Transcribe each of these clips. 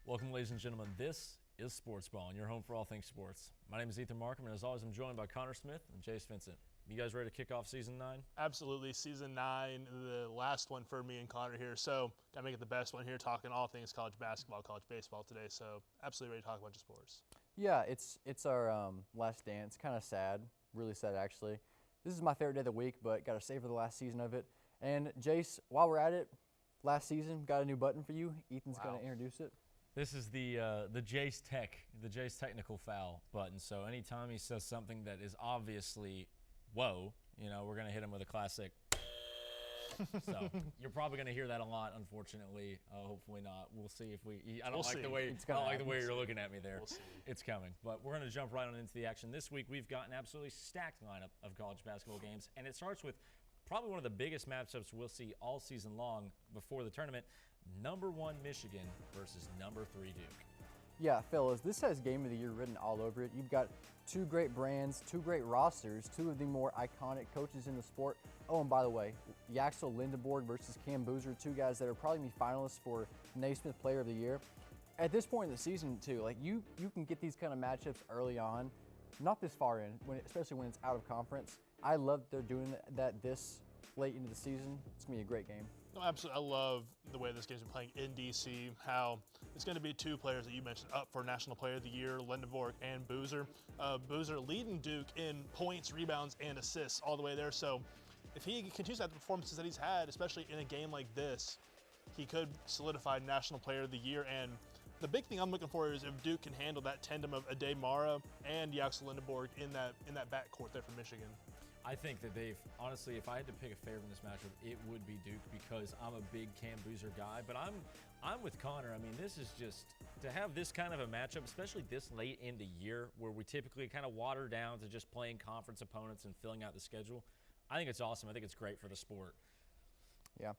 Welcome, ladies and gentlemen. This is Sportsballin, your home for all things sports. My name is Ethan Markham, and as always, I'm joined by Connor Smith and Jace Vincent. You guys ready to kick off Season 9? Absolutely. Season 9, the last one for me and Connor here. So, got to make it the best one here, talking all things college basketball, college baseball today. So, absolutely ready to talk a bunch of sports. Yeah, it's our last dance. Kind of sad, really sad actually. This is my favorite day of the week, but got to savor the last season of it. And Jace, while we're at it, last season got a new button for you. Ethan's going to introduce it. This is the Jace technical foul button. So anytime he says something that is obviously whoa, we're going to hit him with a classic. So you're probably going to hear that a lot, unfortunately. Hopefully not. We'll see if we. I don't like the way you're looking at me there. We'll see. It's coming. But we're going to jump right on into the action. This week we've got an absolutely stacked lineup of college basketball games, and it starts with probably one of the biggest matchups we'll see all season long before the tournament. Number 1 Michigan versus number 3 Duke. Yeah, fellas, this has Game of the Year written all over it. You've got two great brands, two great rosters, two of the more iconic coaches in the sport. Oh, and by the way, Yaxel Lindenborg versus Cam Boozer, two guys that are probably going to be finalists for Naismith Player of the Year. At this point in the season, too, like you can get these kind of matchups early on, not this far in, especially when it's out of conference. I love they're doing that this late into the season. It's going to be a great game. No, absolutely. I love the way this game's been playing in DC, how it's going to be two players that you mentioned up for National Player of the Year, Lindenborg and Boozer. Boozer leading Duke in points, rebounds, and assists all the way there. So if he continues that the performances that he's had, especially in a game like this, he could solidify National Player of the Year. And the big thing I'm looking for is if Duke can handle that tandem of Ade Mara and Yaxel Lindenborg in that backcourt there for Michigan. I think that honestly, if I had to pick a favorite in this matchup, it would be Duke because I'm a big Cam Boozer guy. But I'm with Connor. I mean, this is just to have this kind of a matchup, especially this late in the year where we typically kind of water down to just playing conference opponents and filling out the schedule. I think it's awesome. I think it's great for the sport. Yeah.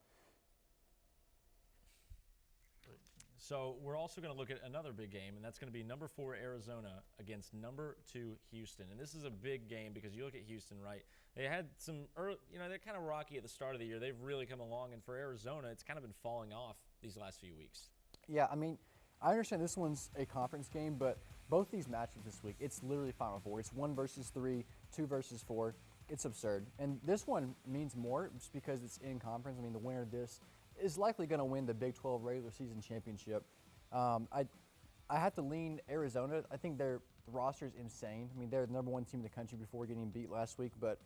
So we're also going to look at another big game, and that's going to be number 4 Arizona against number 2 Houston. And this is a big game because you look at Houston, right? They had some early, they're kind of rocky at the start of the year. They've really come along, and for Arizona, it's kind of been falling off these last few weeks. Yeah, I mean, I understand this one's a conference game, but both these matchups this week, it's literally Final Four. It's 1 versus 3, 2 versus 4. It's absurd. And this one means more just because it's in conference. I mean, the winner of this is likely going to win the Big 12 regular season championship. I have to lean Arizona. I think their roster is insane. I mean, they're the number 1 team in the country before getting beat last week. But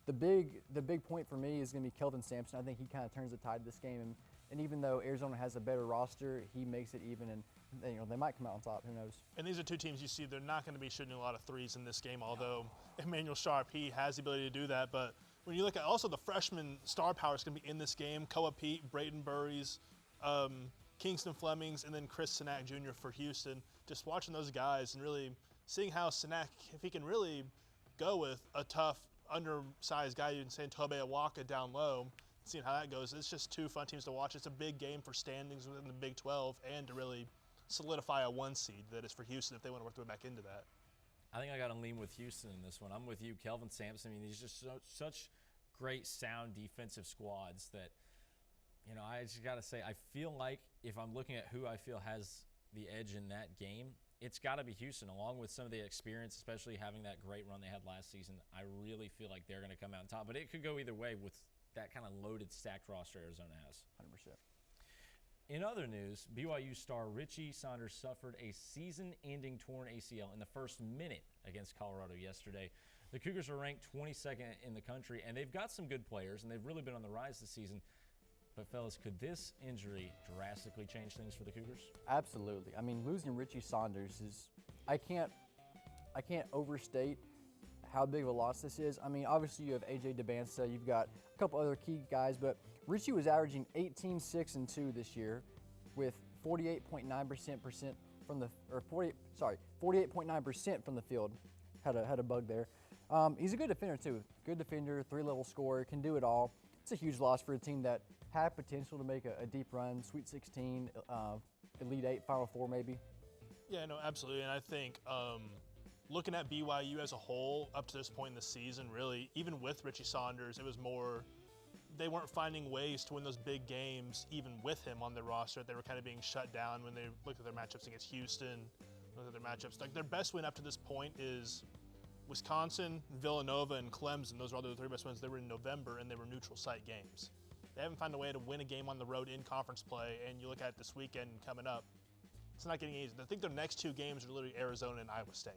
the big point for me is going to be Kelvin Sampson. I think he kind of turns the tide of this game. And even though Arizona has a better roster, he makes it even. And they might come out on top. Who knows? And these are two teams you see they're not going to be shooting a lot of threes in this game. Although Emmanuel Sharp, he has the ability to do that. But when you look at also the freshman star power is going to be in this game, Koa Pete, Braden Burries, Kingston Flemings, and then Chris Sinak Jr. for Houston. Just watching those guys and really seeing how Sinak, if he can really go with a tough, undersized guy, you can say Tobe Awaka down low, seeing how that goes. It's just two fun teams to watch. It's a big game for standings within the Big 12 and to really solidify a 1 seed that is for Houston if they want to work their way back into that. I think I got to lean with Houston in this one. I'm with you, Kelvin Sampson. I mean, these just such great, sound defensive squads that, I just got to say, I feel like if I'm looking at who I feel has the edge in that game, it's got to be Houston, along with some of the experience, especially having that great run they had last season. I really feel like they're going to come out on top. But it could go either way with that kind of loaded, stacked roster Arizona has. 100%. In other news, BYU star Richie Saunders suffered a season-ending torn ACL in the first minute against Colorado yesterday. The Cougars are ranked 22nd in the country, and they've got some good players, and they've really been on the rise this season. But, fellas, could this injury drastically change things for the Cougars? Absolutely. I mean, losing Richie Saunders is – I can't overstate how big of a loss this is. I mean, obviously you have A.J. DeBansta, you've got a couple other key guys, but Richie was averaging 18, 6, and 2 this year with 48.9% from the 48.9% from the field. Had a bug there. He's a good defender too. Good defender, 3-level scorer, can do it all. It's a huge loss for a team that had potential to make a deep run, Sweet 16, Elite 8, Final Four maybe. Yeah, no, absolutely. And I think looking at BYU as a whole up to this point in the season, really, even with Richie Saunders, it was more they weren't finding ways to win those big games even with him on their roster. They were kind of being shut down when they looked at their matchups against Houston, looked at their matchups. Like their best win up to this point is Wisconsin, Villanova, and Clemson. Those were all the three best wins. They were in November, and they were neutral site games. They haven't found a way to win a game on the road in conference play, and you look at it this weekend coming up, it's not getting easy. I think their next two games are literally Arizona and Iowa State.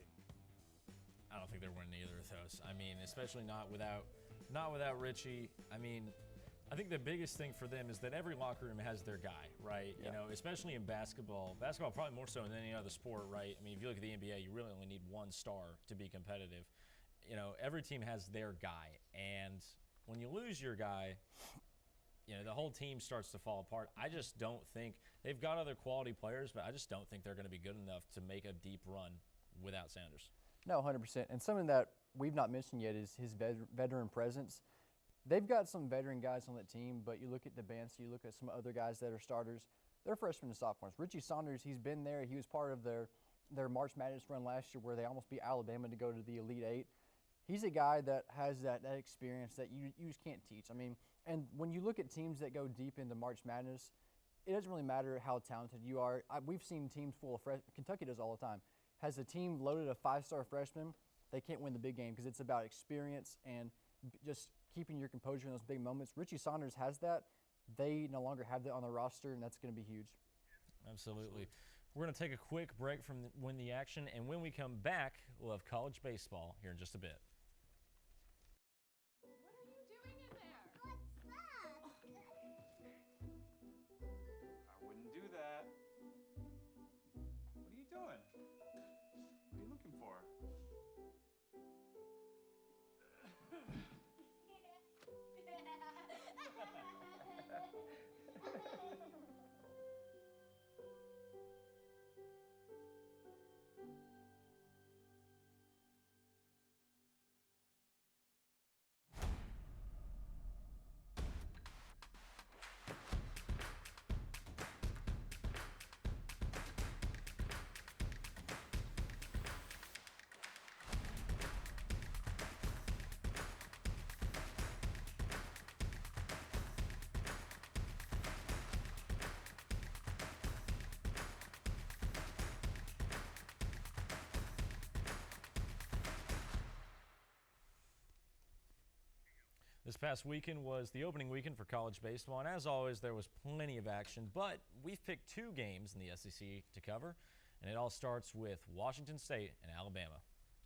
I don't think they're winning either of those. I mean, especially not without Richie. I mean, I think the biggest thing for them is that every locker room has their guy, right? Yeah. You know, especially in basketball. Basketball probably more so than any other sport, right? I mean, if you look at the NBA, you really only need one star to be competitive. You know, every team has their guy, and when you lose your guy, you know, the whole team starts to fall apart. I just don't think they've got other quality players, but I just don't think they're going to be good enough to make a deep run without Sanders. No, 100%. And something that we've not mentioned yet is his veteran presence. They've got some veteran guys on that team, but you look at DeBance, you look at some other guys that are starters. They're freshmen and sophomores. Richie Saunders, he's been there. He was part of their March Madness run last year where they almost beat Alabama to go to the Elite Eight. He's a guy that has that experience that you just can't teach. I mean, and when you look at teams that go deep into March Madness, it doesn't really matter how talented you are. We've seen teams full of freshmen. Kentucky does all the time. Has a team loaded a five-star freshman, they can't win the big game because it's about experience and just keeping your composure in those big moments. Richie Saunders has that. They no longer have that on their roster, and that's going to be huge. Absolutely. We're going to take a quick break from Win the Action, and when we come back, we'll have college baseball here in just a bit. What are you doing in there? I wouldn't do that. What are you doing? What are you looking for? This past weekend was the opening weekend for college baseball, and as always, there was plenty of action, but we've picked two games in the SEC to cover, and it all starts with Washington State and Alabama.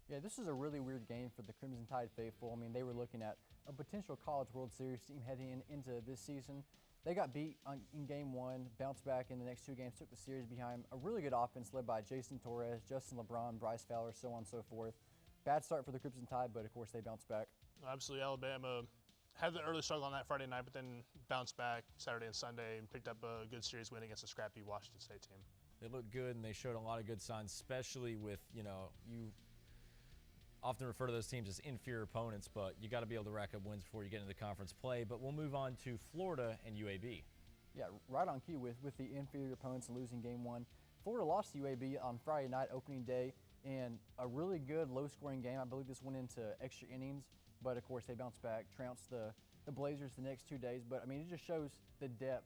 Yeah, this is a really weird game for the Crimson Tide faithful. I mean, they were looking at a potential College World Series team heading into this season. They got beat in game one, bounced back in the next two games, took the series behind a really good offense led by Jason Torres, Justin LeBron, Bryce Fowler, so on and so forth. Bad start for the Crimson Tide, but of course they bounced back. Absolutely, Alabama had the early struggle on that Friday night, but then bounced back Saturday and Sunday and picked up a good series win against a scrappy Washington State team. They looked good, and they showed a lot of good signs, especially with, you know, you often refer to those teams as inferior opponents, but you got to be able to rack up wins before you get into conference play. But we'll move on to Florida and UAB. Yeah, right on cue with the inferior opponents and losing game one. Florida lost to UAB on Friday night, opening day, in a really good low-scoring game. I believe this went into extra innings, but of course they bounced back, trounced the Blazers the next 2 days. But I mean, it just shows the depth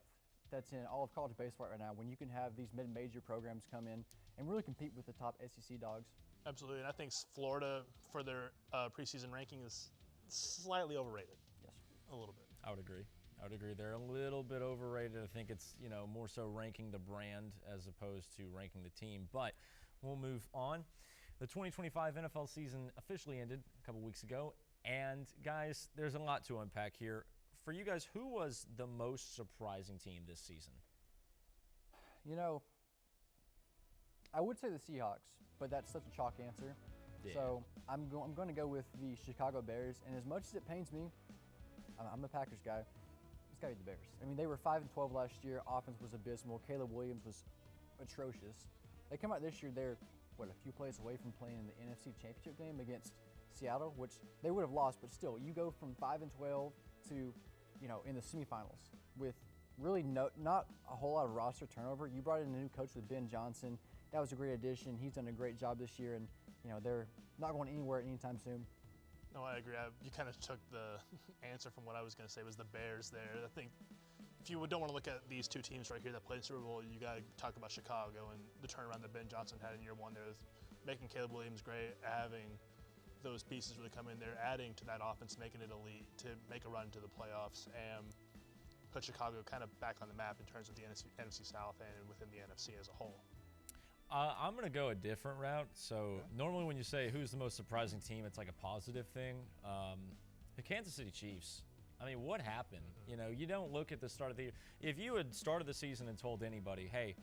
that's in all of college baseball right now when you can have these mid-major programs come in and really compete with the top SEC dogs. Absolutely, and I think Florida, for their preseason ranking, is slightly overrated. Yes. A little bit. I would agree. They're a little bit overrated. I think it's, you know, more so ranking the brand as opposed to ranking the team. But we'll move on. The 2025 NFL season officially ended a couple weeks ago. And, guys, there's a lot to unpack here. For you guys, who was the most surprising team this season? You know, I would say the Seahawks, but that's such a chalk answer. Yeah. So I'm going to go with the Chicago Bears. And as much as it pains me, I'm a Packers guy. It's got to be the Bears. I mean, they were 5-12 last year. Offense was abysmal. Caleb Williams was atrocious. They come out this year, they're, a few plays away from playing in the NFC Championship game against Seattle, which they would have lost, but still, you go from 5-12 to, you know, in the semifinals with really not a whole lot of roster turnover. You brought in a new coach with Ben Johnson. That was a great addition. He's done a great job this year, and, you know, they're not going anywhere anytime soon. No, I agree. You kind of took the answer from what I was going to say was the Bears there. I think if you don't want to look at these two teams right here that played the Super Bowl, you got to talk about Chicago and the turnaround that Ben Johnson had in year one there, with making Caleb Williams great, having those pieces really come in there, adding to that offense, making it elite to make a run to the playoffs and put Chicago kind of back on the map in terms of the NFC South and within the NFC as a whole. I'm going to go a different route. So normally when you say who's the most surprising team, it's like a positive thing. The Kansas City Chiefs. I mean, what happened? You know, you don't look at the start of the year. If you had started the season and told anybody, hey,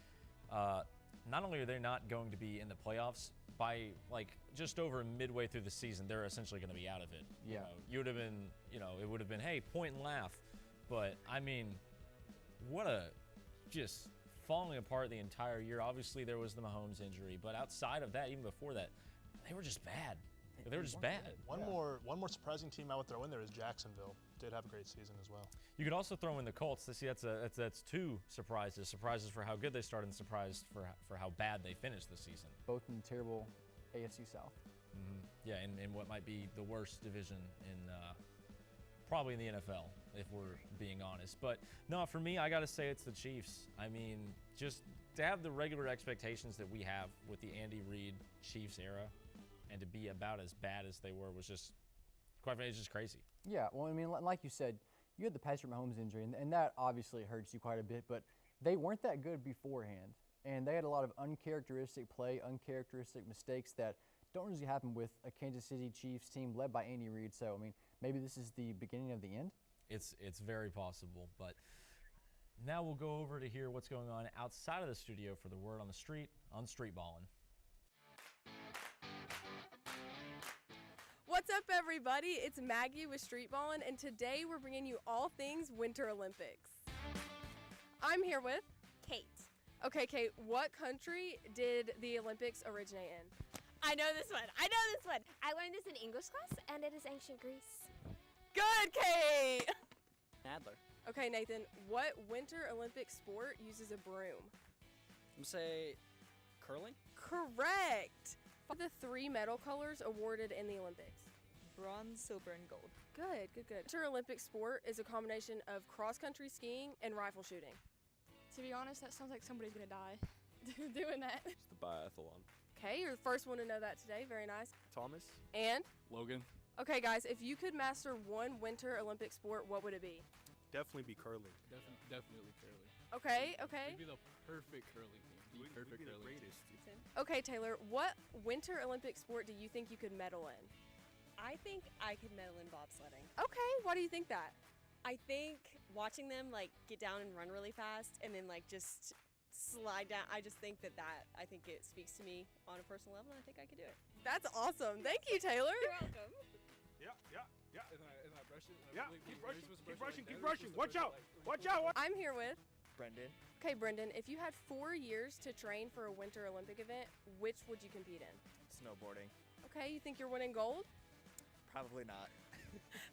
not only are they not going to be in the playoffs, by like just over midway through the season, they're essentially going to be out of it. Yeah. You know, you would have been, you know, it would have been, hey, point and laugh. But I mean, what a just falling apart the entire year. Obviously, there was the Mahomes injury, but outside of that, even before that, they were just bad. They were just bad. One more surprising team I would throw in there is Jacksonville. Did have a great season as well. You could also throw in the Colts. See, that's two surprises. Surprises for how good they started and surprised for how bad they finished the season. Both in the terrible AFC South. Mm-hmm. Yeah, in what might be the worst division in probably in the NFL, if we're being honest. But no, for me, I got to say it's the Chiefs. I mean, just to have the regular expectations that we have with the Andy Reid Chiefs era and to be about as bad as they were was just, quite frankly, it's just crazy. Yeah, well, I mean, like you said, you had the Patrick Mahomes injury, and that obviously hurts you quite a bit, but they weren't that good beforehand. And they had a lot of uncharacteristic play, uncharacteristic mistakes that don't usually happen with a Kansas City Chiefs team led by Andy Reid. So, I mean, maybe this is the beginning of the end? It's very possible, but now we'll go over to hear what's going on outside of the studio for the word on the street on Sportsballin. What's up, everybody? It's Maggie with Sportsballin, and today we're bringing you all things Winter Olympics. I'm here with Kate. Okay, Kate, what country did the Olympics originate in? I know this one. I learned this in English class, and it is ancient Greece. Good, Kate! Adler. Okay, Nathan, what Winter Olympic sport uses a broom? I'm gonna say curling. Correct! What are the three medal colors awarded in the Olympics? Bronze, silver, and gold. Good. Winter Olympic sport is a combination of cross-country skiing and rifle shooting. To be honest, that sounds like somebody's gonna die doing that. It's the biathlon. Okay, you're the first one to know that today. Very nice. Thomas. And? Logan. Okay, guys, if you could master one Winter Olympic sport, what would it be? Definitely be curling. Definitely curling. Okay. We'd be the perfect curling team. We'd be the greatest. Okay, Taylor, what Winter Olympic sport do you think you could medal in? I think I could medal in bobsledding. Okay, why do you think that? I think watching them like get down and run really fast and then like just slide down, I just think that I think it speaks to me on a personal level, and I think I could do it. That's awesome. Thank you, Taylor. You're welcome. Yeah. And I brush it. Yeah, keep brushing. Watch out. I'm here with Brendan. Okay, Brendan, if you had 4 years to train for a Winter Olympic event, which would you compete in? Snowboarding. Okay, you think you're winning gold? Probably not.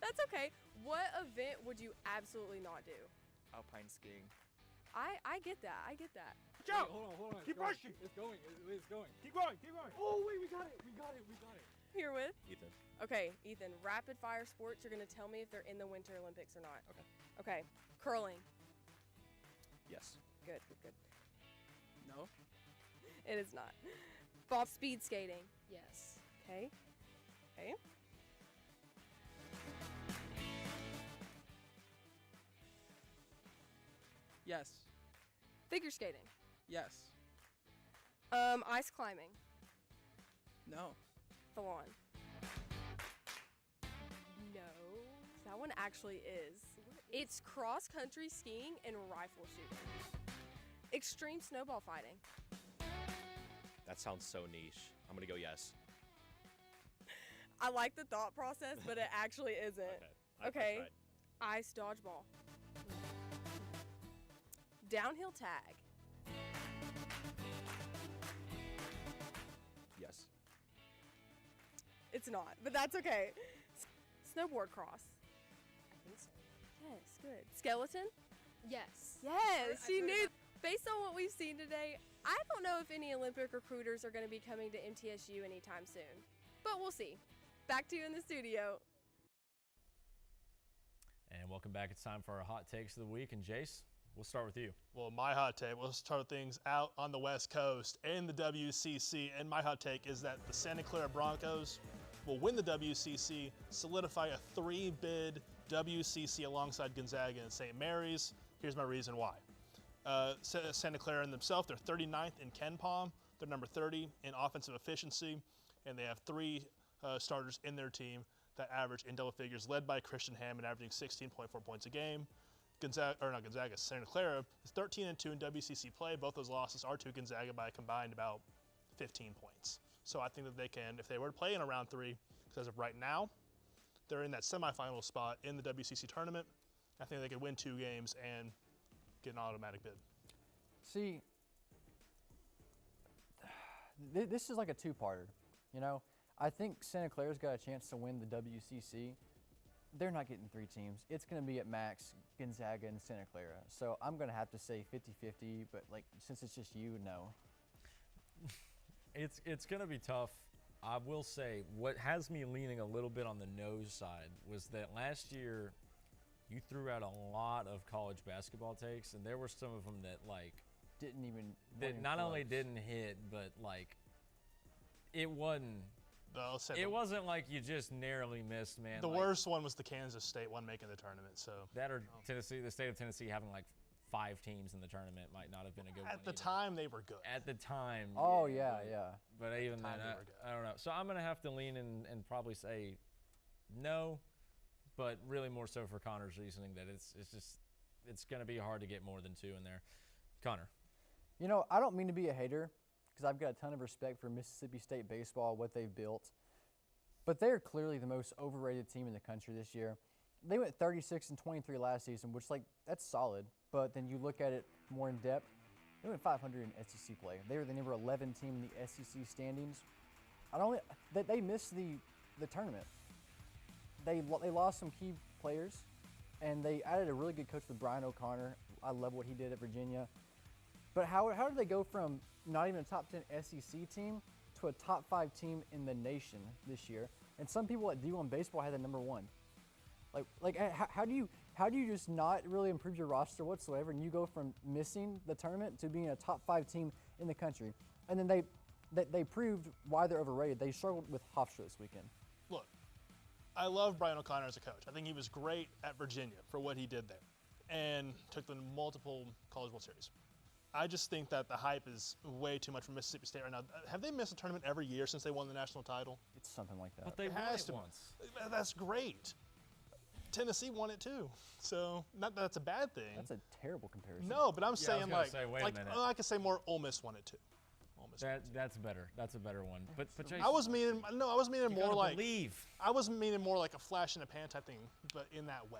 That's okay. What event would you absolutely not do? Alpine skiing. I get that. Watch out! Hold on. Keep brushing. It's going. Keep going. Oh, wait, we got it. Here with? Ethan. Okay, Ethan, rapid fire sports, you're going to tell me if they're in the Winter Olympics or not. Okay, curling. Yes. Good. No. It is not. Bob speed skating. Yes. Okay. Yes. Figure skating. Yes. Ice climbing. No. Thalon. No. That one actually is. It's cross-country skiing and rifle shooting. Extreme snowball fighting. That sounds so niche. I'm gonna go yes. I like the thought process, but it actually isn't. Okay. Ice dodgeball. Downhill tag. Yes. It's not, but that's okay. Snowboard cross. I think so. Yes, good. Skeleton? Yes. Yes, she knew. Based on what we've seen today, I don't know if any Olympic recruiters are going to be coming to MTSU anytime soon, but we'll see. back to you in the studio. And welcome back. It's time for our hot takes of the week. And Jace, we'll start with you. Well, my hot take, we'll start things out on the West Coast in the WCC. And my hot take is that the Santa Clara Broncos will win the WCC, solidify a 3-bid WCC alongside Gonzaga and St. Mary's. Here's my reason why. Santa Clara in themselves, they're 39th in KenPom. They're number 30 in offensive efficiency. And they have 3 starters in their team that average in double figures, led by Christian Hammond, averaging 16.4 points a game. Santa Clara is 13-2 in WCC play. Both those losses are to Gonzaga by a combined about 15 points. So I think that they can, if they were to play in a round 3, because as of right now, they're in that semifinal spot in the WCC tournament. I think they could win 2 games and get an automatic bid. See, this is like a two-parter, you know? I think Santa Clara's got a chance to win the WCC. They're not getting 3 teams. It's going to be at max Gonzaga and Santa Clara. So I'm going to have to say 50-50, but like since it's just you, no. It's going to be tough. I will say what has me leaning a little bit on the nose side was that last year you threw out a lot of college basketball takes, and there were some of them that like that not only didn't hit, but like it wasn't. It wasn't like you just narrowly missed, man. The worst one was the Kansas State one making the tournament. So that or Tennessee, the state of Tennessee having like 5 teams in the tournament might not have been a good one. At the time, they were good. At the time. Oh, yeah. But even then, I don't know. So I'm going to have to lean in and probably say no, but really more so for Connor's reasoning that it's going to be hard to get more than 2 in there. Connor. You know, I don't mean to be a hater, because I've got a ton of respect for Mississippi State baseball, what they've built. But they're clearly the most overrated team in the country this year. They went 36-23 last season, which that's solid. But then you look at it more in depth, they went 500 in SEC play. They were the number 11 team in the SEC standings. They missed the tournament. They lost some key players, and they added a really good coach with Brian O'Connor. I love what he did at Virginia. But how did they go from not even a top 10 SEC team to a top 5 team in the nation this year? And some people at D1 Baseball had the number 1. How do you just not really improve your roster whatsoever, and you go from missing the tournament to being a top 5 team in the country? And then they proved why they're overrated. They struggled with Hofstra this weekend. Look, I love Brian O'Connor as a coach. I think he was great at Virginia for what he did there and took them to multiple College World Series. I just think that the hype is way too much for Mississippi State right now. Have they missed a tournament every year since they won the national title? It's something like that. But they won it once. That's great. Tennessee won it too. So not that that's a bad thing. That's a terrible comparison. No, but I'm saying wait a minute. I could say more Ole Miss won it too. That's better. That's a better one. But Jason, I was meaning more like believe. I was meaning more like a flash in the pan type thing, but in that way,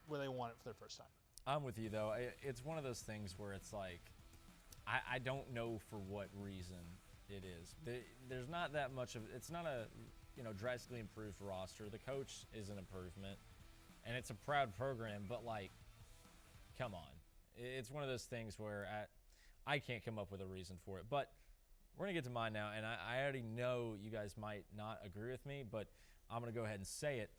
where they won it for their first time. I'm with you, though. It's one of those things where it's like, I don't know for what reason it is. There's not that much of it's not a drastically improved roster. The coach is an improvement, and it's a proud program, but like, come on. It's one of those things where I can't come up with a reason for it. But we're going to get to mine now, and I already know you guys might not agree with me, but I'm going to go ahead and say it.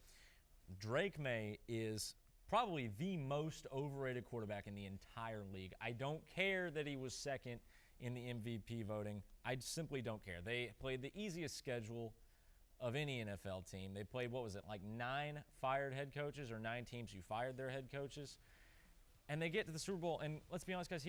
Drake May is probably the most overrated quarterback in the entire league. I don't care that he was second in the MVP voting. I simply don't care. They played the easiest schedule of any NFL team. They played, 9 fired head coaches or 9 teams who fired their head coaches. And they get to the Super Bowl, and let's be honest, guys,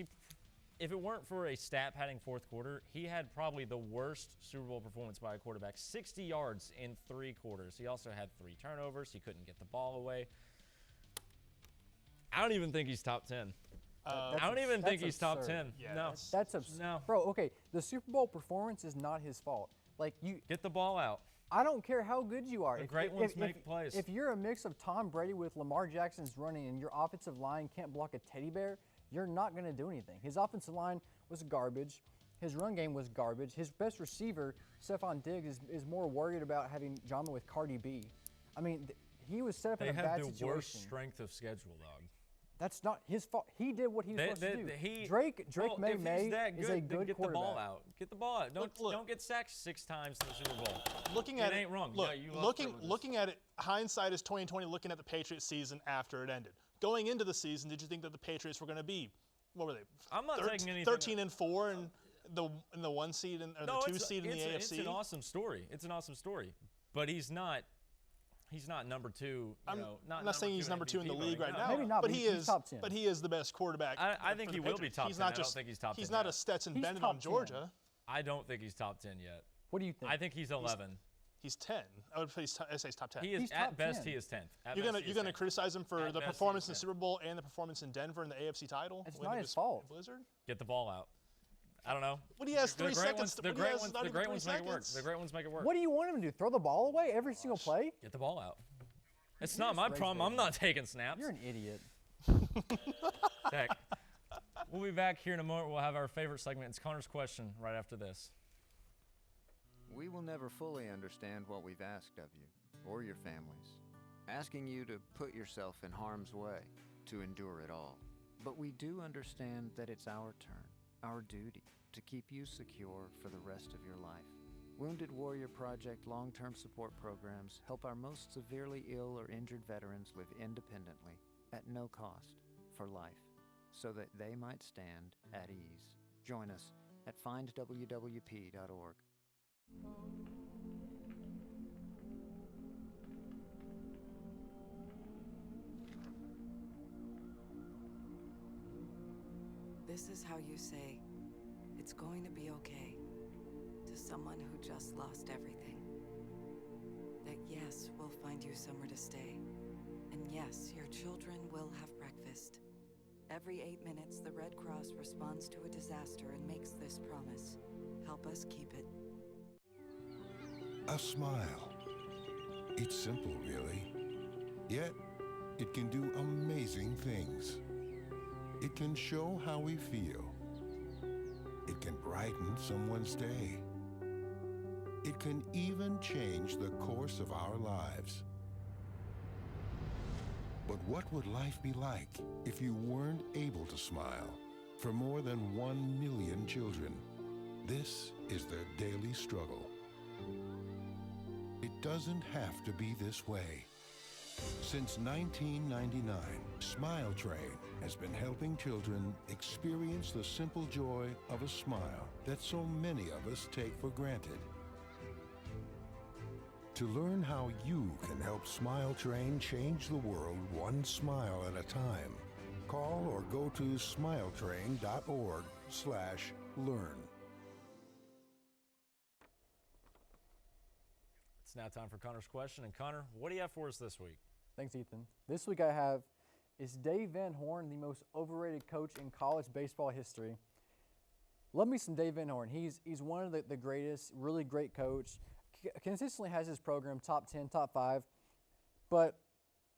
if it weren't for a stat-padding fourth quarter, he had probably the worst Super Bowl performance by a quarterback, 60 yards in 3 quarters. He also had 3 turnovers. He couldn't get the ball away. I don't even think he's top 10. I don't even think he's top 10. Yeah, no. That's absurd. No. Bro, okay, the Super Bowl performance is not his fault. Get the ball out. I don't care how good you are. The great ones make plays. If you're a mix of Tom Brady with Lamar Jackson's running and your offensive line can't block a teddy bear, you're not going to do anything. His offensive line was garbage. His run game was garbage. His best receiver, Stephon Diggs, is more worried about having drama with Cardi B. I mean, he was set up in a bad situation. They had the worst strength of schedule, dog. That's not his fault. He did what he was supposed to do. Drake well, May if he's that is good, a then good get quarterback. the ball out. Get the ball out. Don't get sacked 6 times in the Super Bowl. Looking at it ain't wrong. Look, You lost privileges. looking at it, hindsight is 2020. Looking at the Patriots season after it ended, going into the season, did you think that the Patriots were going to be, what were they? I'm not taking anything. 13-4 and the 1 seed and the 2 seed in the AFC. It's an awesome story. It's an awesome story, but he's not. He's not number 2. I'm not saying he's number 2 in the league right now. Maybe not, but he's top 10. But he is the best quarterback. I think he will be top 10. I don't think he's top 10. He's not yet. a Stetson He's Bennett top on Georgia. 10. I don't think he's top 10 yet. What do you think? I think he's 11. He's 10. I would say he's top 10. He is He's at top best 10. he is 10th. You're gonna criticize him for At the best, he performance is in the 10th. Super Bowl and the performance in Denver in the AFC title. It's winning not his fault. Blizzard. Get the ball out. I don't know. When he has 3 The great seconds. ones, the great ones make it work. The great ones make it work. What do you want him to do? Throw the ball away every single play? Get the ball out. It's not my problem. I'm not taking snaps. You're an idiot. Heck. We'll be back here in a moment. We'll have our favorite segment. It's Connor's question right after this. We will never fully understand what we've asked of you or your families, asking you to put yourself in harm's way, to endure it all. But we do understand that it's our turn, our duty, to keep you secure for the rest of your life. Wounded Warrior Project long-term support programs help our most severely ill or injured veterans live independently, at no cost, for life, so that they might stand at ease. Join us at findwwp.org. This is how you say, it's going to be okay, to someone who just lost everything. That yes, we'll find you somewhere to stay. And yes, your children will have breakfast. Every 8 minutes, the Red Cross responds to a disaster and makes this promise. Help us keep it. A smile. It's simple, really. Yet, it can do amazing things. It can show how we feel. It can brighten someone's day. It can even change the course of our lives. But what would life be like if you weren't able to smile? For more than 1 million children, this is their daily struggle. It doesn't have to be this way. Since 1999, Smile Train has been helping children experience the simple joy of a smile that so many of us take for granted. To learn how you can help Smile Train change the world one smile at a time, call or go to smiletrain.org/learn. It's now time for Connor's question. And Connor, what do you have for us this week? Thanks, Ethan. This week I have, is Dave Van Horn the most overrated coach in college baseball history? Love me some Dave Van Horn. He's one of the greatest, really great coach. Consistently has his program top 10, top 5, but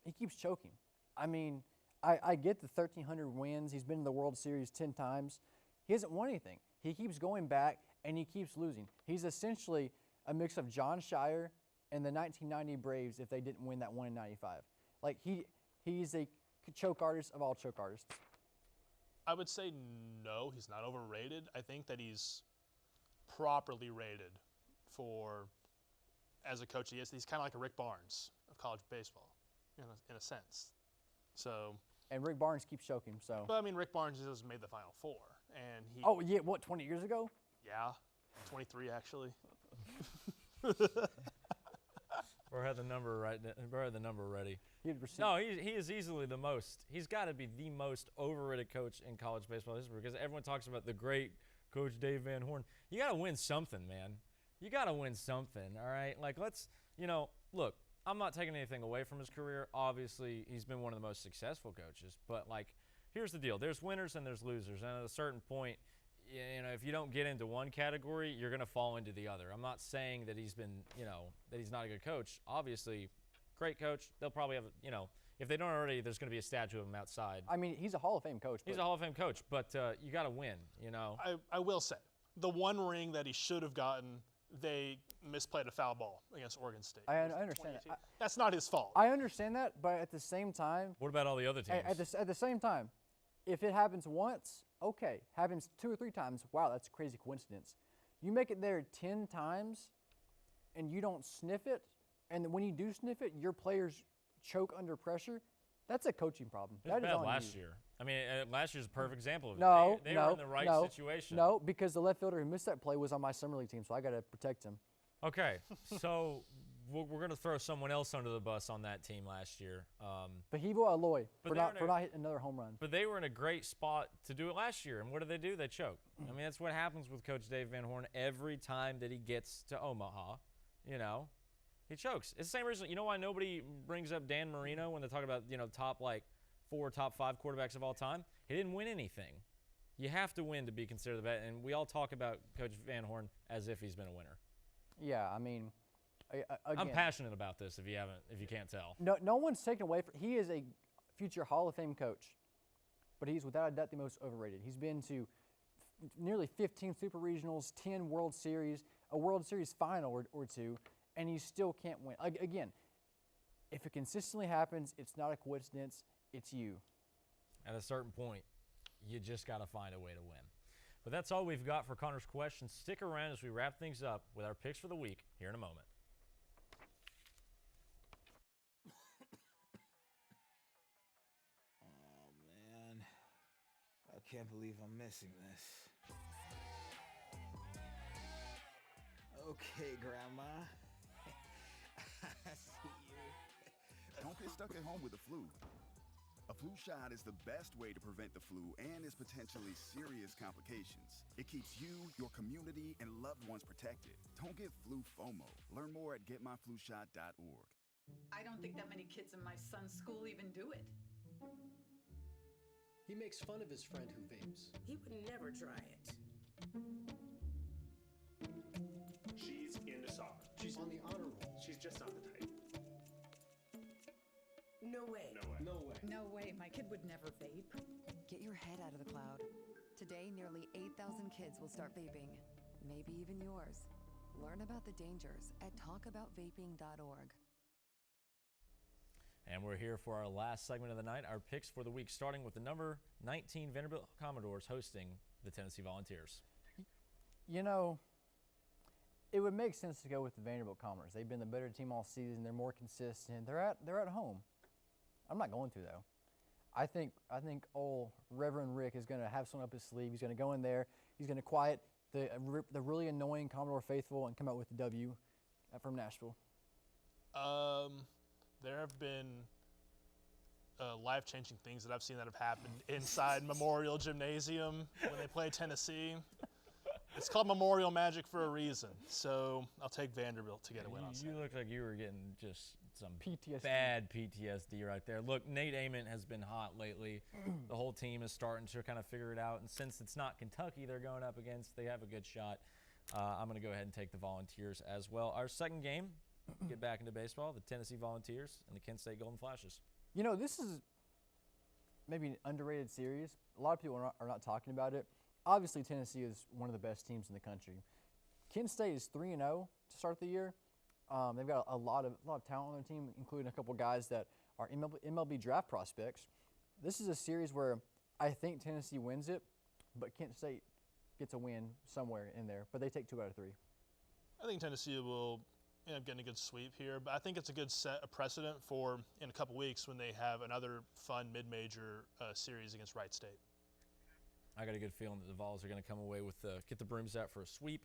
he keeps choking. I mean, I get the 1,300 wins. He's been in the World Series 10 times. He hasn't won anything. He keeps going back, and he keeps losing. He's essentially a mix of John Shire and the 1990 Braves if they didn't win that one in 95. Like, he's a choke artist of all choke artists. I would say no, he's not overrated. I think that he's properly rated for, as a coach, he's kind of like a Rick Barnes of college baseball, in a sense. So. And Rick Barnes keeps choking. So. But I mean, Rick Barnes has made the Final Four, and he. Oh yeah, what 20 years ago? Yeah, 23 actually. Or had the number right. Or had the number ready. No, he is easily the most. He's got to be the most overrated coach in college baseball history because everyone talks about the great coach Dave Van Horn. You got to win something, man. You got to win something, all right? Like, let's, look, I'm not taking anything away from his career. Obviously, he's been one of the most successful coaches. But, like, here's the deal. There's winners and there's losers. And at a certain point, if you don't get into one category, you're going to fall into the other. I'm not saying that he's been, that he's not a good coach. Obviously, great coach. They'll probably have, if they don't already, there's going to be a statue of him outside. I mean, he's a Hall of Fame coach. He's a Hall of Fame coach, but you got to win, I will say, the one ring that he should have gotten they misplayed a foul ball against Oregon State. I understand that. That's not his fault. I understand that, but at the same time, What about all the other teams? at the same time, if it happens once, okay. Happens 2 or 3 times, wow, that's a crazy coincidence. You make it there 10 times, and you don't sniff it, and when you do sniff it, your players choke under pressure. That's a coaching problem. It was That is bad on last you. year. I mean, last year's a perfect example of it. No, they no, were in the right no, situation. No, because the left fielder who missed that play was on my summer league team, so I got to protect him. Okay, so we're going to throw someone else under the bus on that team last year. Fahivo Aloy But for they were not hitting another home run. But they were in a great spot to do it last year, and what did? They choked. I mean, that's what happens with Coach Dave Van Horn every time that he gets to Omaha. You know, he chokes. It's the same reason. You know why nobody brings up Dan Marino when they talk about top 4, top 5 quarterbacks of all time? He didn't win anything. You have to win to be considered the best, and we all talk about Coach Van Horn as if he's been a winner. Yeah, I mean, again, I'm passionate about this. If you can't tell. No one's taken away from. He is a future Hall of Fame coach, but he's without a doubt the most overrated. He's been to nearly 15 Super Regionals, 10 World Series, a World Series final or 2, and he still can't win. Again, if it consistently happens, it's not a coincidence. It's you. At a certain point, you just got to find a way to win. But that's all we've got for Connor's questions. Stick around as we wrap things up with our picks for the week here in a moment. Oh, man. I can't believe I'm missing this. Okay, Grandma. I see you. Don't get stuck at home with the flu. A flu shot is the best way to prevent the flu and its potentially serious complications. It keeps you, your community, and loved ones protected. Don't get flu FOMO. Learn more at getmyflushot.org. I don't think that many kids in my son's school even do it. He makes fun of his friend who vapes. He would never try it. She's into soccer. She's on the honor roll. She's just not the type. No way. No way. No way. No way, my kid would never vape. Get your head out of the cloud. Today, nearly 8,000 kids will start vaping, maybe even yours. Learn about the dangers at talkaboutvaping.org. And we're here for our last segment of the night, our picks for the week, starting with the number 19 Vanderbilt Commodores hosting the Tennessee Volunteers. You know, it would make sense to go with the Vanderbilt Commodores. They've been the better team all season. They're more consistent. They're at home. I'm not going to, though. I think old Reverend Rick is going to have someone up his sleeve. He's going to go in there. He's going to quiet the really annoying Commodore faithful and come out with the W from Nashville. There have been life-changing things that I've seen that have happened inside Memorial Gymnasium when they play Tennessee. It's called Memorial Magic for a reason, so I'll take Vanderbilt to get a win on Saturday. You look like you were getting just some PTSD. bad PTSD right there. Look, Nate Ament has been hot lately. The whole team is starting to kind of figure it out, and since it's not Kentucky they're going up against, they have a good shot. I'm going to go ahead and take the Volunteers as well. Our second game, get back into baseball, the Tennessee Volunteers and the Kent State Golden Flashes. You know, this is maybe an underrated series. A lot of people are not talking about it. Obviously, Tennessee is one of the best teams in the country. Kent State is 3-0 to start the year. They've got a lot of talent on their team, including a couple guys that are MLB draft prospects. This is a series where I think Tennessee wins it, but Kent State gets a win somewhere in there. But they take 2 out of 3. I think Tennessee will end up getting a good sweep here, but I think it's a good precedent for in a couple weeks when they have another fun mid-major series against Wright State. I got a good feeling that the Vols are going to come away with get the brooms out for a sweep.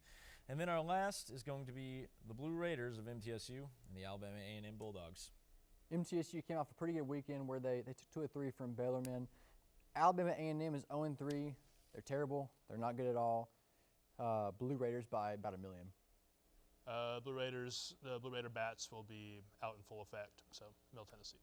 And then our last is going to be the Blue Raiders of MTSU and the Alabama A&M Bulldogs. MTSU came off a pretty good weekend where they took 2 of 3 from Baylorman. Alabama A&M is 0-3. They're terrible. They're not good at all. Blue Raiders by about $1 million. The Blue Raider bats will be out in full effect, so Middle Tennessee.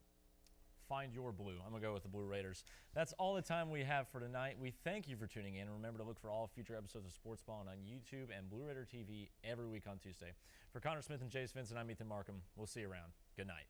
Find your blue. I'm going to go with the Blue Raiders. That's all the time we have for tonight. We thank you for tuning in. Remember to look for all future episodes of Sportsballin on YouTube and Blue Raider TV every week on Tuesday. For Connor Smith and Jace Vincent, I'm Ethan Markham. We'll see you around. Good night.